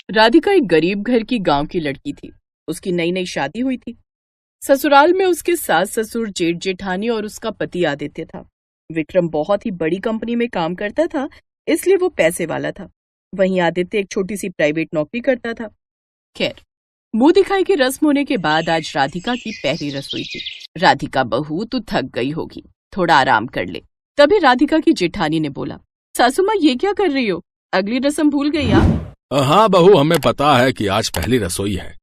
राधिका एक गरीब घर की गांव की लड़की थी। उसकी नई नई शादी हुई थी। ससुराल में उसके सास ससुर, जेठ जेठानी और उसका पति आदित्य था। विक्रम बहुत ही बड़ी कंपनी में काम करता था, इसलिए वो पैसे वाला था। वहीं आदित्य एक छोटी सी प्राइवेट नौकरी करता था। खैर, मुंह दिखाई की रस्म होने के बाद आज राधिका की पहली रसोई थी। राधिका बहू, तू थक गई होगी, थोड़ा आराम कर ले। तभी राधिका की जेठानी ने बोला, सासू माँ ये क्या कर रही हो? अगली रस्म भूल गई आप? हाँ बहू, हमें पता है कि आज पहली रसोई है,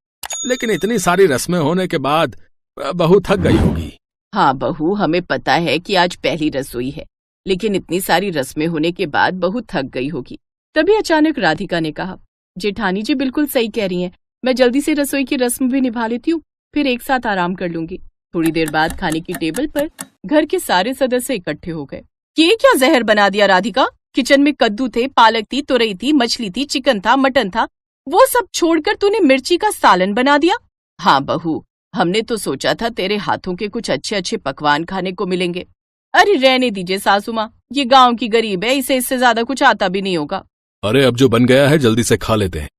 लेकिन इतनी सारी रस्में होने के बाद बहू थक गई होगी। हाँ बहू, हमें पता है कि आज पहली रसोई है, लेकिन इतनी सारी रस्में होने के बाद बहू थक गई होगी। तभी अचानक राधिका ने कहा, जेठानी जी बिल्कुल सही कह रही हैं, मैं जल्दी से रसोई की रस्म भी निभा लेती हूँ, फिर एक साथ आराम कर लूंगी। थोड़ी देर बाद खाने की टेबल पर घर के सारे सदस्य इकट्ठे हो गए। ये क्या जहर बना दिया राधिका? किचन में कद्दू थे, पालक थी, तुरई थी, मछली थी, चिकन था, मटन था, वो सब छोड़कर तूने मिर्ची का सालन बना दिया। हाँ बहू, हमने तो सोचा था तेरे हाथों के कुछ अच्छे अच्छे पकवान खाने को मिलेंगे। अरे रहने दीजिए सासू माँ, ये गांव की गरीब है, इसे इससे ज्यादा कुछ आता भी नहीं होगा। अरे अब जो बन गया है जल्दी से खा लेते हैं,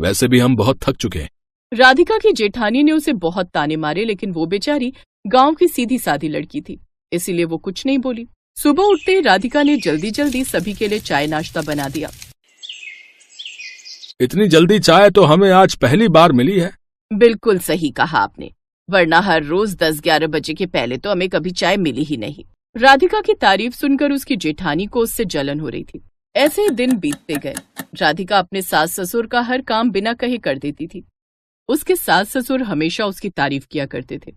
वैसे भी हम बहुत थक चुके हैं। राधिका की जेठानी ने उसे बहुत ताने मारे, लेकिन वो बेचारी गांव की सीधी सादी लड़की थी, इसीलिए वो कुछ नहीं बोली। सुबह उठते ही राधिका ने जल्दी जल्दी सभी के लिए चाय नाश्ता बना दिया। इतनी जल्दी चाय तो हमें आज पहली बार मिली है। बिल्कुल सही कहा आपने, वरना हर रोज 10-11 बजे के पहले तो हमें कभी चाय मिली ही नहीं। राधिका की तारीफ सुनकर उसकी जेठानी को उससे जलन हो रही थी। ऐसे ही दिन बीतते गए। राधिका अपने सास ससुर का हर काम बिना कहे कर देती थी। उसके सास ससुर हमेशा उसकी तारीफ किया करते थे।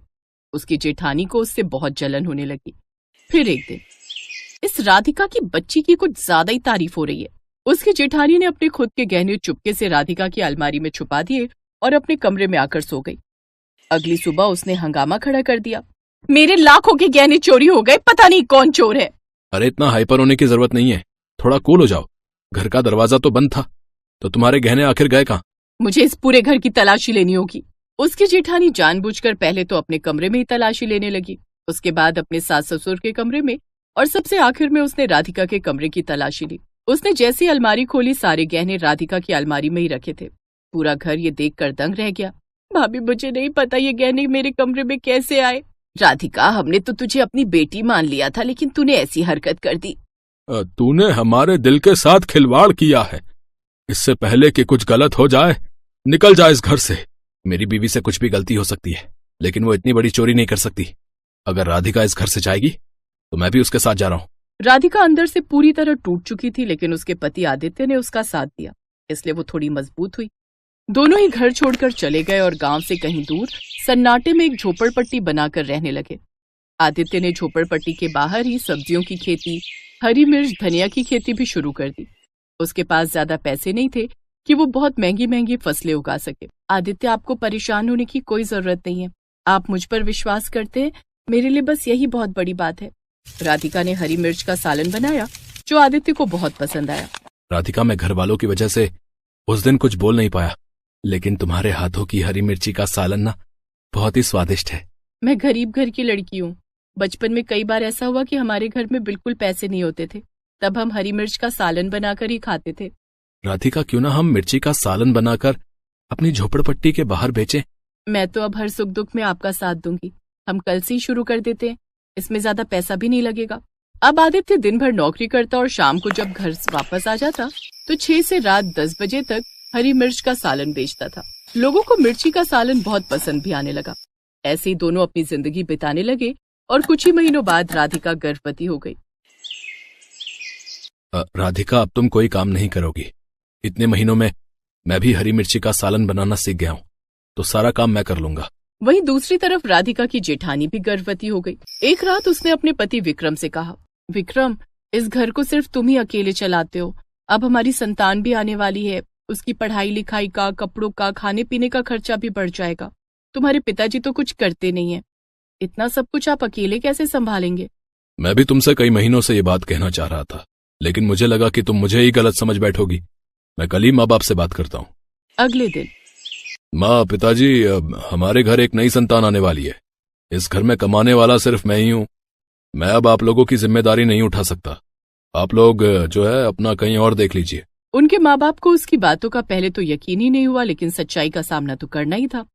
उसकी जेठानी को उससे बहुत जलन होने लगी। फिर एक दिन इस राधिका की बच्ची की कुछ ज्यादा ही तारीफ हो रही है। उसकी जेठानी ने अपने खुद के गहने चुपके से राधिका की अलमारी में छुपा दिए और अपने कमरे में आकर सो गई। अगली सुबह उसने हंगामा खड़ा कर दिया, मेरे लाखों के गहने चोरी हो गए, पता नहीं कौन चोर है। अरे इतना हाइपर होने की जरूरत नहीं है, थोड़ा कूल हो जाओ। घर का दरवाजा तो बंद था, तो तुम्हारे गहने आखिर गए कहाँ? मुझे इस पूरे घर की तलाशी लेनी होगी। उसकी जेठानी जानबूझकर पहले तो अपने कमरे में ही तलाशी लेने लगी, उसके बाद अपने सास ससुर के कमरे में, और सबसे आखिर में उसने राधिका के कमरे की तलाशी ली। उसने जैसी अलमारी खोली, सारे गहने राधिका की अलमारी में ही रखे थे। पूरा घर ये देखकर दंग रह गया। भाभी, मुझे नहीं पता ये गहने मेरे कमरे में कैसे आए। राधिका, हमने तो तुझे अपनी बेटी मान लिया था, लेकिन तूने ऐसी हरकत कर दी। तूने हमारे दिल के साथ खिलवाड़ किया है। इससे पहले कि कुछ गलत हो जाए, निकल जा इस घर से। मेरी बीवी से कुछ भी गलती हो सकती है, लेकिन वो इतनी बड़ी चोरी नहीं कर सकती। अगर राधिका इस घर से जाएगी तो मैं भी उसके साथ जा रहा हूँ। राधिका अंदर से पूरी तरह टूट चुकी थी, लेकिन उसके पति आदित्य ने उसका साथ दिया, इसलिए वो थोड़ी मजबूत हुई। दोनों ही घर छोड़कर चले गए और गांव से कहीं दूर सन्नाटे में एक झोपड़पट्टी बनाकर रहने लगे। आदित्य ने झोपड़पट्टी के बाहर ही सब्जियों की खेती, हरी मिर्च, धनिया की खेती भी शुरू कर दी। उसके पास ज्यादा पैसे नहीं थे कि वो बहुत महंगी महंगी फसलें उगा सके। आदित्य, आपको परेशान होने की कोई जरूरत नहीं है, आप मुझ पर विश्वास करते हैं, मेरे लिए बस यही बहुत बड़ी बात है। राधिका ने हरी मिर्च का सालन बनाया, जो आदित्य को बहुत पसंद आया। राधिका, मैं घर वालों की वजह से उस दिन कुछ बोल नहीं पाया, लेकिन तुम्हारे हाथों की हरी मिर्ची का सालन ना बहुत ही स्वादिष्ट है। मैं गरीब घर की लड़की हूँ। बचपन में कई बार ऐसा हुआ कि हमारे घर में बिल्कुल पैसे नहीं होते थे, तब हम हरी मिर्च का सालन बनाकर ही खाते थे। राधिका, क्यों ना हम मिर्ची का सालन बनाकर अपनी झोपड़पट्टी के बाहर बेचें? मैं तो अब हर सुख दुख में आपका साथ दूंगी। हम कल से ही शुरू कर देते हैं, इसमें ज्यादा पैसा भी नहीं लगेगा। अब आदित्य दिन भर नौकरी करता और शाम को जब घर वापस आ जाता तो 6 से रात 10 बजे तक हरी मिर्च का सालन बेचता था। लोगों को मिर्ची का सालन बहुत पसंद भी आने लगा। ऐसे ही दोनों अपनी जिंदगी बिताने लगे और कुछ ही महीनों बाद राधिका गर्भवती हो गई। राधिका, अब तुम कोई काम नहीं करोगी। इतने महीनों में मैं भी हरी मिर्ची का सालन बनाना सीख गया हूँ, तो सारा काम मैं कर लूंगा। वहीं दूसरी तरफ राधिका की जेठानी भी गर्भवती हो गई। एक रात उसने अपने पति विक्रम से कहा, विक्रम, इस घर को सिर्फ तुम ही अकेले चलाते हो। अब हमारी संतान भी आने वाली है, उसकी पढ़ाई लिखाई का, कपड़ों का, खाने पीने का खर्चा भी बढ़ जाएगा। तुम्हारे पिताजी तो कुछ करते नहीं है, इतना सब कुछ आप अकेले कैसे संभालेंगे? मैं भी तुमसे कई महीनों से ये बात कहना चाह रहा था, लेकिन मुझे लगा कि तुम मुझे ही गलत समझ बैठोगी। मैं कल ही माँ बाप से बात करता हूँ। अगले दिन, माँ, पिताजी, हमारे घर एक नई संतान आने वाली है। इस घर में कमाने वाला सिर्फ मैं ही हूँ। मैं अब आप लोगों की जिम्मेदारी नहीं उठा सकता। आप लोग जो है अपना कहीं और देख लीजिए। उनके माँ बाप को उसकी बातों का पहले तो यकीन ही नहीं हुआ, लेकिन सच्चाई का सामना तो करना ही था।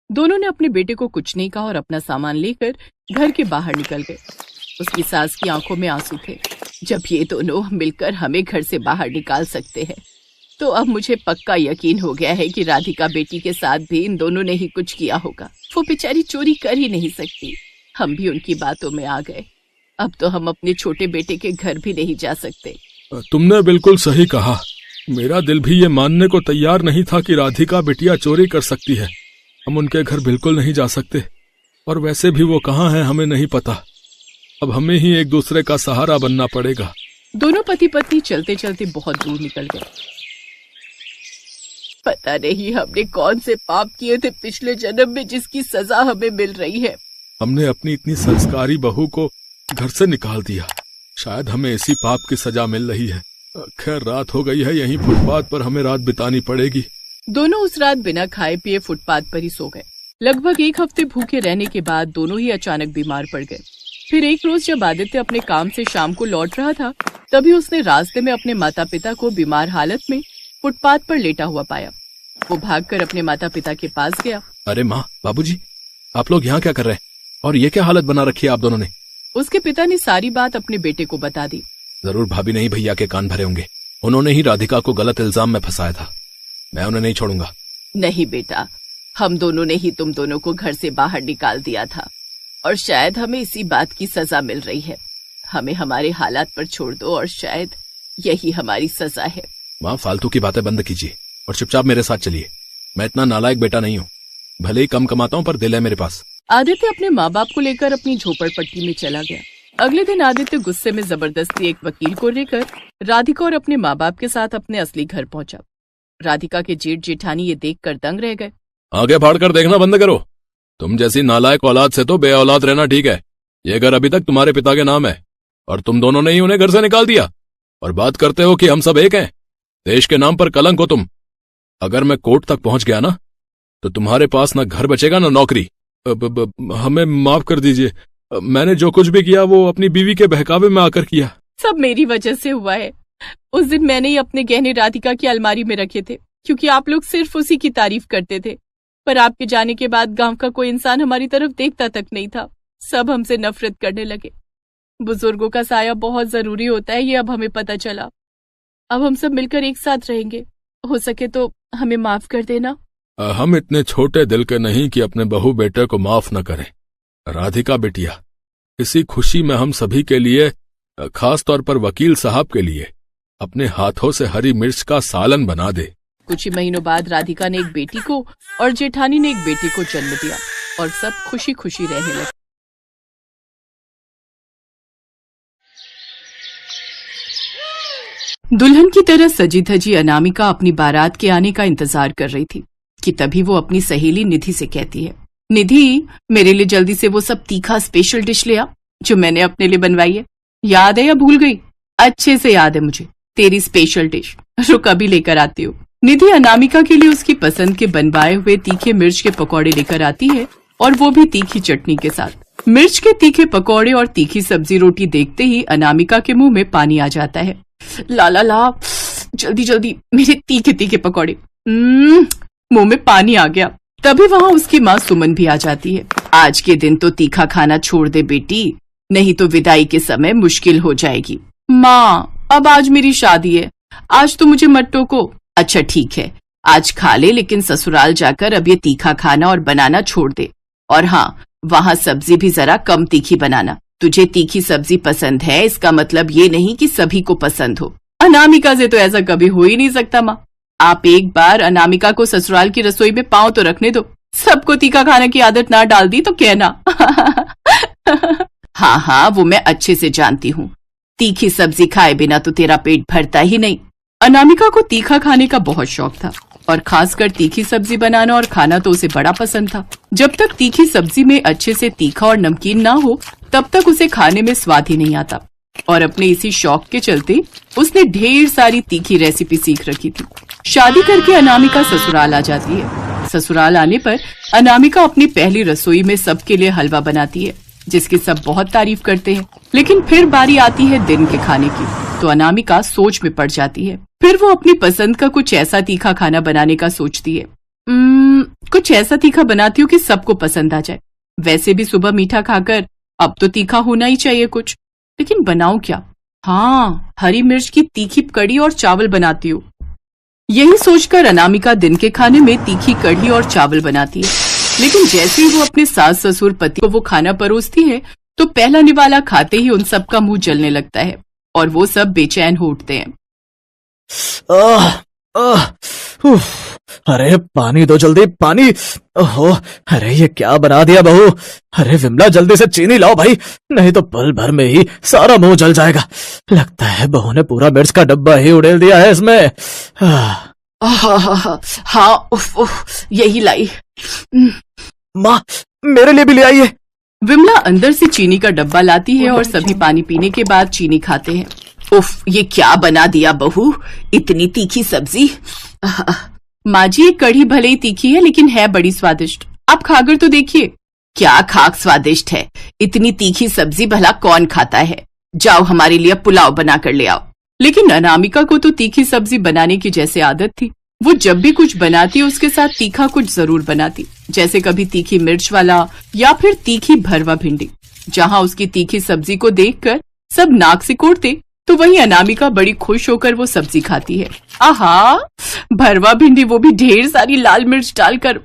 दोनों ने अपने बेटे को कुछ नहीं कहा और अपना सामान लेकर घर के बाहर निकल गए। उसकी सास की आंखों में आंसू थे। जब ये दोनों मिलकर हमें घर से बाहर निकाल सकते हैं तो अब मुझे पक्का यकीन हो गया है कि राधिका बेटी के साथ भी इन दोनों ने ही कुछ किया होगा। वो बेचारी चोरी कर ही नहीं सकती। हम भी उनकी बातों में आ गए। अब तो हम अपने छोटे बेटे के घर भी नहीं जा सकते। तुमने बिल्कुल सही कहा। मेरा दिल भी ये मानने को तैयार नहीं था कि राधिका बिटिया चोरी कर सकती है। हम उनके घर बिल्कुल नहीं जा सकते, और वैसे भी वो कहाँ हैं हमें नहीं पता। अब हमें ही एक दूसरे का सहारा बनना पड़ेगा। दोनों पति पत्नी चलते चलते बहुत दूर निकल गए। पता नहीं हमने कौन से पाप किए थे पिछले जन्म में जिसकी सजा हमें मिल रही है। हमने अपनी इतनी संस्कारी बहू को घर से निकाल दिया। शायद हमें इसी पाप की सजा मिल रही है। खैर रात हो गई है, यहीं फुटपाथ पर हमें रात बितानी पड़ेगी। दोनों उस रात बिना खाए पिए फुटपाथ पर ही सो गए। लगभग 1 हफ्ते भूखे रहने के बाद दोनों ही अचानक बीमार पड़ गए। फिर एक रोज जब आदित्य अपने काम से शाम को लौट रहा था, तभी उसने रास्ते में अपने माता पिता को बीमार हालत में फुटपाथ पर लेटा हुआ पाया। वो भागकर अपने माता पिता के पास गया। अरे माँ, बाबूजी, आप लोग यहाँ क्या कर रहे हैं? और ये क्या हालत बना रखी है आप दोनों ने? उसके पिता ने सारी बात अपने बेटे को बता दी। जरूर भाभी ने ही भैया के कान भरे होंगे। उन्होंने ही राधिका को गलत इल्जाम में फंसाया था। मैं उन्हें नहीं छोड़ूंगा। नहीं बेटा, हम दोनों ने ही तुम दोनों को घर से बाहर निकाल दिया था, और शायद हमें इसी बात की सजा मिल रही है। हमें हमारे हालात पर छोड़ दो, और शायद यही हमारी सजा है। माँ, फालतू की बातें बंद कीजिए और चुपचाप मेरे साथ चलिए। मैं इतना नालायक बेटा नहीं हूँ। भले ही कम कमाता हूँ, पर दिल है मेरे पास। आदित्य अपने माँ बाप को लेकर अपनी झोपड़पट्टी में चला गया। अगले दिन आदित्य गुस्से में जबरदस्ती एक वकील को लेकर राधिका और अपने माँ बाप के साथ अपने असली घर पहुंचा। राधिका के जेठ जेठानी ये देखकर दंग रह गए। आगे फाड़ कर देखना बंद करो। तुम जैसी नालायक औलाद से तो बे औलाद रहना ठीक है। ये घर अभी तक तुम्हारे पिता के नाम है, और तुम दोनों ने ही उन्हें घर से निकाल दिया। और बात करते हो कि हम सब एक हैं। देश के नाम पर कलंक हो तुम। अगर मैं कोर्ट तक पहुंच गया ना, तो तुम्हारे पास ना घर बचेगा ना नौकरी। हमें माफ कर दीजिए। मैंने जो कुछ भी किया वो अपनी बीवी के बहकावे में आकर किया। सब मेरी वजह से हुआ है। उस दिन मैंने ही अपने गहने राधिका की अलमारी में रखे थे, क्योंकि आप लोग सिर्फ उसी की तारीफ करते थे। पर आपके जाने के बाद गांव का कोई इंसान हमारी तरफ देखता तक नहीं था। सब हमसे नफरत करने लगे। बुजुर्गों का साया बहुत जरूरी होता है, ये अब हमें पता चला। अब हम सब मिलकर एक साथ रहेंगे। हो सके तो हमें माफ कर देना। हम इतने छोटे दिल के नहीं कि अपने बहू बेटे को माफ न करें। राधिका बिटिया, इसी खुशी में हम सभी के लिए, खास तौर पर वकील साहब के लिए, अपने हाथों से हरी मिर्च का सालन बना दे। कुछ ही महीनों बाद राधिका ने एक बेटी को और जेठानी ने एक बेटे को जन्म दिया, और सब खुशी खुशी रहने लगे। दुल्हन की तरह सजी धजी अनामिका अपनी बारात के आने का इंतजार कर रही थी कि तभी वो अपनी सहेली निधि से कहती है, निधि, मेरे लिए जल्दी से वो सब तीखा स्पेशल डिश ले आ जो मैंने अपने लिए बनवाई है। याद है या भूल गई? अच्छे से याद है मुझे, तेरी स्पेशल डिश। रुक, अभी लेकर आती हूँ। निधि अनामिका के लिए उसकी पसंद के बनवाए हुए तीखे मिर्च के पकौड़े लेकर आती है, और वो भी तीखी चटनी के साथ। मिर्च के तीखे पकौड़े और तीखी सब्जी रोटी देखते ही अनामिका के मुंह में पानी आ जाता है। ला ला ला, जल्दी जल्दी मेरे तीखे तीखे पकौड़े। मुंह में पानी आ गया। तभी वहाँ उसकी माँ सुमन भी आ जाती है। आज के दिन तो तीखा खाना छोड़ दे बेटी, नहीं तो विदाई के समय मुश्किल हो जाएगी। माँ, अब आज मेरी शादी है, आज तो मुझे मत टोको। अच्छा ठीक है, आज खा ले, लेकिन ससुराल जाकर अब ये तीखा खाना और बनाना छोड़ दे। और हाँ, वहाँ सब्जी भी जरा कम तीखी बनाना। तुझे तीखी सब्जी पसंद है, इसका मतलब ये नहीं कि सभी को पसंद हो। अनामिका से तो ऐसा कभी हो ही नहीं सकता। माँ, आप एक बार अनामिका को ससुराल की रसोई में पांव तो रखने दो। सबको तीखा खाने की आदत ना डाल दी तो कहना। हाँ हाँ, वो मैं अच्छे से जानती हूँ। तीखी सब्जी खाए बिना तो तेरा पेट भरता ही नहीं। अनामिका को तीखा खाने का बहुत शौक था, और खासकर तीखी सब्जी बनाना और खाना तो उसे बड़ा पसंद था। जब तक तीखी सब्जी में अच्छे से तीखा और नमकीन ना हो, तब तक उसे खाने में स्वाद ही नहीं आता। और अपने इसी शौक के चलते उसने ढेर सारी तीखी रेसिपी सीख रखी थी। शादी करके अनामिका ससुराल आ जाती है। ससुराल आने पर अनामिका अपनी पहली रसोई में सबके लिए हलवा बनाती है, जिसकी सब बहुत तारीफ करते हैं। लेकिन फिर बारी आती है दिन के खाने की, तो अनामिका सोच में पड़ जाती है। फिर वो अपनी पसंद का कुछ ऐसा तीखा खाना बनाने का सोचती है। कुछ ऐसा तीखा बनाती हूँ कि सबको पसंद आ जाए। वैसे भी सुबह मीठा खाकर अब तो तीखा होना ही चाहिए कुछ, लेकिन बनाऊं क्या? हाँ, हरी मिर्च की तीखी कढ़ी और चावल बनाती हूँ। यही सोचकर अनामिका दिन के खाने में तीखी कढ़ी और चावल बनाती है। लेकिन जैसे ही वो अपने सास ससुर पति को वो खाना परोसती है तो पहला निवाला खाते ही उन सब का मुंह जलने लगता है और वो सब बेचैन हो उठते हैं। अरे पानी दो जल्दी, पानी। ओहो, अरे ये क्या बना दिया बहू। अरे विमला जल्दी से चीनी लाओ भाई, नहीं तो पल भर में ही सारा मुंह जल जाएगा। लगता है बहू ने पूरा मिर्च का डब्बा ही उड़ेल दिया है इसमें। हाँ, यही लाई। माँ, मेरे लिए भी ले आइए। विमला अंदर से चीनी का डब्बा लाती है और सभी पानी पीने के बाद चीनी खाते हैं। उफ, ये क्या बना दिया बहू, इतनी तीखी सब्जी। माँ जी, ये कढ़ी भले ही तीखी है लेकिन है बड़ी स्वादिष्ट। आप खाकर तो देखिए। क्या खाक स्वादिष्ट है, इतनी तीखी सब्जी भला कौन खाता है। जाओ हमारे लिए पुलाव बना कर ले आओ। लेकिन अनामिका को तो तीखी सब्जी बनाने की जैसे आदत थी, वो जब भी कुछ बनाती उसके साथ तीखा कुछ जरूर बनाती। जैसे कभी तीखी मिर्च वाला या फिर तीखी भरवा भिंडी। जहाँ उसकी तीखी सब्जी को देखकर सब नाक सिकोड़ते तो वहीं अनामिका बड़ी खुश होकर वो सब्जी खाती है। आहा, भरवा भिंडी, वो भी ढेर सारी लाल मिर्च डालकर।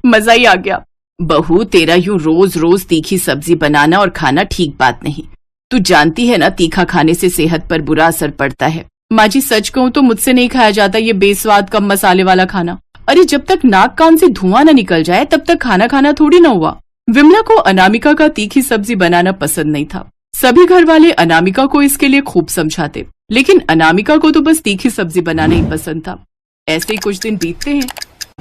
मजा ही आ गया। बहू, तेरा यूं रोज रोज तीखी सब्जी बनाना और खाना ठीक बात नहीं। तू जानती है ना, तीखा खाने से सेहत पर बुरा असर पड़ता है। माँ जी, सच कहूँ तो मुझसे नहीं खाया जाता ये बेस्वाद कम मसाले वाला खाना। अरे जब तक नाक कान से धुआं न निकल जाए तब तक खाना खाना थोड़ी न हुआ। विमला को अनामिका का तीखी सब्जी बनाना पसंद नहीं था। सभी घर वाले अनामिका को इसके लिए खूब समझाते, लेकिन अनामिका को तो बस तीखी सब्जी बनाना ही पसंद था। ऐसे ही कुछ दिन बीतते हैं।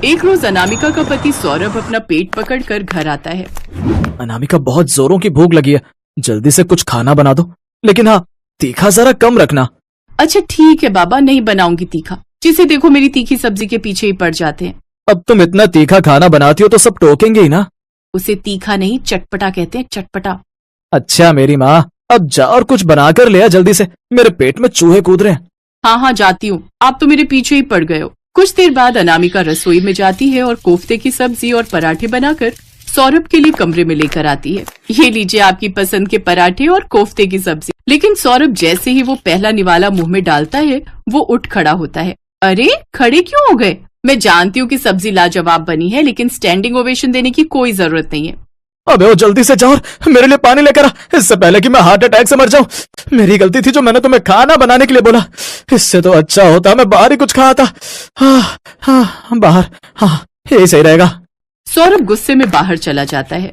एक रोज अनामिका का पति सौरभ अपना पेट पकड़कर घर आता है। अनामिका, बहुत जोरों की भूख लगी है, जल्दी से कुछ खाना बना दो, लेकिन हाँ, तीखा जरा कम रखना। अच्छा ठीक है बाबा, नहीं बनाऊंगी तीखा। जिसे देखो मेरी तीखी सब्जी के पीछे ही पड़ जाते हैं। अब तुम इतना तीखा खाना बनाती हो तो सब टोकेंगे ही ना। उसे तीखा नहीं, चटपटा कहते हैं, चटपटा। अच्छा मेरी माँ, अब जा और कुछ बनाकर ले आ जल्दी से, मेरे पेट में चूहे कूद रहे हैं। हाँ, जाती हूँ, आप तो मेरे पीछे ही पड़ गए हो। कुछ देर बाद अनामिका रसोई में जाती है और कोफ्ते की सब्जी और पराठे बनाकर सौरभ के लिए कमरे में लेकर आती है। ये लीजिए आपकी पसंद के पराठे और कोफ्ते की सब्जी। लेकिन सौरभ जैसे ही वो पहला निवाला मुंह में डालता है वो उठ खड़ा होता है। अरे खड़े क्यों हो गए? मैं जानती हूँ कि सब्जी लाजवाब बनी है, लेकिन स्टैंडिंग ओवेशन देने की कोई जरूरत नहीं है। अबे वो जल्दी से जाओ और मेरे लिए पानी लेकर आ, इससे पहले कि मैं हार्ट अटैक से मर जाऊं। मेरी गलती थी जो मैंने तुम्हें खाना बनाने के लिए बोला। इससे तो अच्छा होता मैं बाहर ही कुछ खाता। बाहर, हाँ यही सही रहेगा। सौरभ गुस्से में बाहर चला जाता है।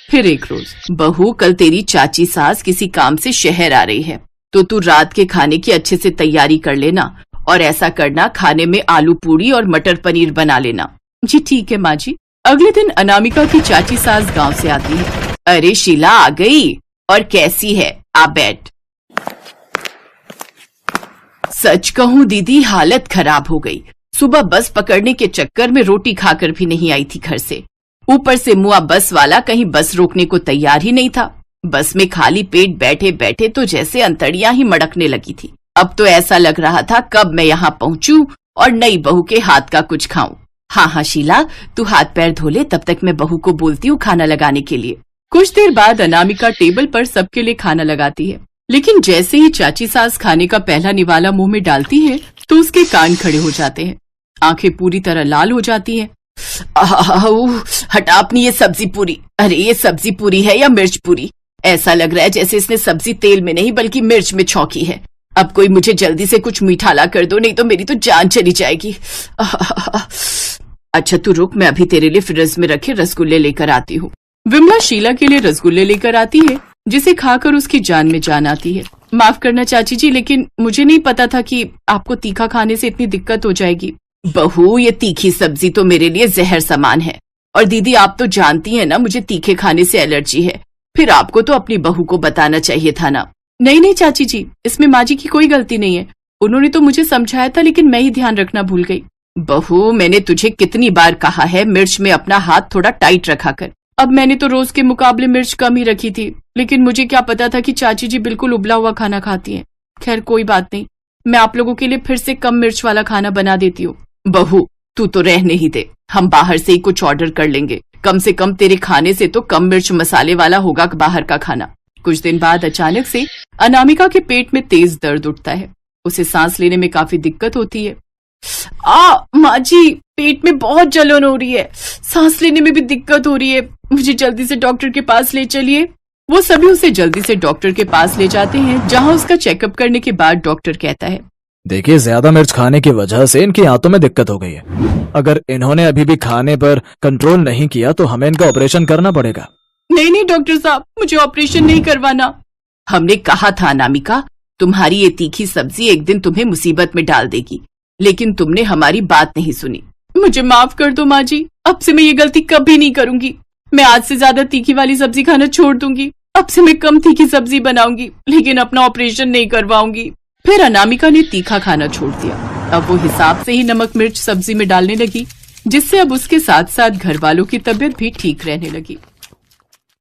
फिर एक रोज, बहू कल तेरी चाची सास किसी काम से शहर आ रही है, तो तू रात के खाने की अच्छे से तैयारी कर लेना, और ऐसा करना खाने में आलू पूरी और मटर पनीर बना लेना। जी ठीक है माँ जी। अगले दिन अनामिका की चाची सास गांव से आती है। अरे शीला आ गई, और कैसी है? आ बैठ। सच कहूँ दीदी, हालत खराब हो गई। सुबह बस पकड़ने के चक्कर में रोटी खाकर भी नहीं आई थी घर से। ऊपर से मुआ बस वाला कहीं बस रोकने को तैयार ही नहीं था। बस में खाली पेट बैठे बैठे तो जैसे अंतड़ियां ही मड़कने लगी थी। अब तो ऐसा लग रहा था कब मैं यहाँ पहुँचूं और नई बहू के हाथ का कुछ खाऊं। हाँ शीला, तू हाथ पैर धो ले, तब तक मैं बहू को बोलती हूँ खाना लगाने के लिए। कुछ देर बाद अनामिका टेबल पर सबके लिए खाना लगाती है, लेकिन जैसे ही चाची सास खाने का पहला निवाला मुंह में डालती है तो उसके कान खड़े हो जाते हैं, आंखें पूरी तरह लाल हो जाती हैं। हटा अपनी ये सब्जी पूरी। अरे ये सब्जी पूरी है या मिर्च पूरी? ऐसा लग रहा है जैसे इसने सब्जी तेल में नहीं बल्कि मिर्च में छौंकी है। अब कोई मुझे जल्दी से कुछ मीठा ला कर दो, नहीं तो मेरी तो जान चली जाएगी। अच्छा तू रुक, मैं अभी तेरे लिए फ्रिज में रखे रसगुल्ले लेकर आती हूँ। विमला शीला के लिए रसगुल्ले लेकर आती है, जिसे खाकर उसकी जान में जान आती है। माफ करना चाची जी, लेकिन मुझे नहीं पता था कि आपको तीखा खाने से इतनी दिक्कत हो जाएगी। बहू, ये तीखी सब्जी तो मेरे लिए जहर समान है, और दीदी आप तो जानती हैं ना मुझे तीखे खाने से एलर्जी है। फिर आपको तो अपनी बहू को बताना चाहिए था ना। नहीं चाची जी, इसमें माँ जी की कोई गलती नहीं है। उन्होंने तो मुझे समझाया था, लेकिन मैं ही ध्यान रखना भूल गई। बहू, मैंने तुझे कितनी बार कहा है मिर्च में अपना हाथ थोड़ा टाइट रखा कर। अब मैंने तो रोज के मुकाबले मिर्च कम ही रखी थी, लेकिन मुझे क्या पता था कि चाची जी बिल्कुल उबला हुआ खाना खाती हैं। खैर कोई बात नहीं, मैं आप लोगों के लिए फिर से कम मिर्च वाला खाना बना देती हूँ। बहू, तू तो रहने ही दे, हम बाहर से ही कुछ ऑर्डर कर लेंगे। कम से कम तेरे खाने से तो कम मिर्च मसाले वाला होगा बाहर का खाना। कुछ दिन बाद अचानक से अनामिका के पेट में तेज दर्द उठता है। उसे सांस लेने में काफी दिक्कत होती है। माँ जी, पेट में बहुत जलन हो रही है, सांस लेने में भी दिक्कत हो रही है, मुझे जल्दी से डॉक्टर के पास ले चलिए। वो सभी उसे जल्दी से डॉक्टर के पास ले जाते हैं, जहाँ उसका चेकअप करने के बाद डॉक्टर कहता है, देखिए, ज्यादा मिर्च खाने की वजह से इनकी आंतों में दिक्कत हो गई है। अगर इन्होंने अभी भी खाने पर कंट्रोल नहीं किया तो हमें इनका ऑपरेशन करना पड़ेगा। नहीं डॉक्टर साहब, मुझे ऑपरेशन नहीं करवाना। हमने कहा था अनामिका, तुम्हारी ये तीखी सब्जी एक दिन तुम्हें मुसीबत में डाल देगी, लेकिन तुमने हमारी बात नहीं सुनी। मुझे माफ कर दो माँ जी, अब से मैं ये गलती कभी नहीं करूंगी। मैं आज से ज्यादा तीखी वाली सब्जी खाना छोड़ दूंगी। अब से मैं कम तीखी सब्जी बनाऊंगी, लेकिन अपना ऑपरेशन नहीं करवाऊंगी। फिर अनामिका ने तीखा खाना छोड़ दिया। अब वो हिसाब से ही नमक मिर्च सब्जी में डालने लगी, जिससे अब उसके साथ साथ घर वालों की तबीयत भी ठीक रहने लगी।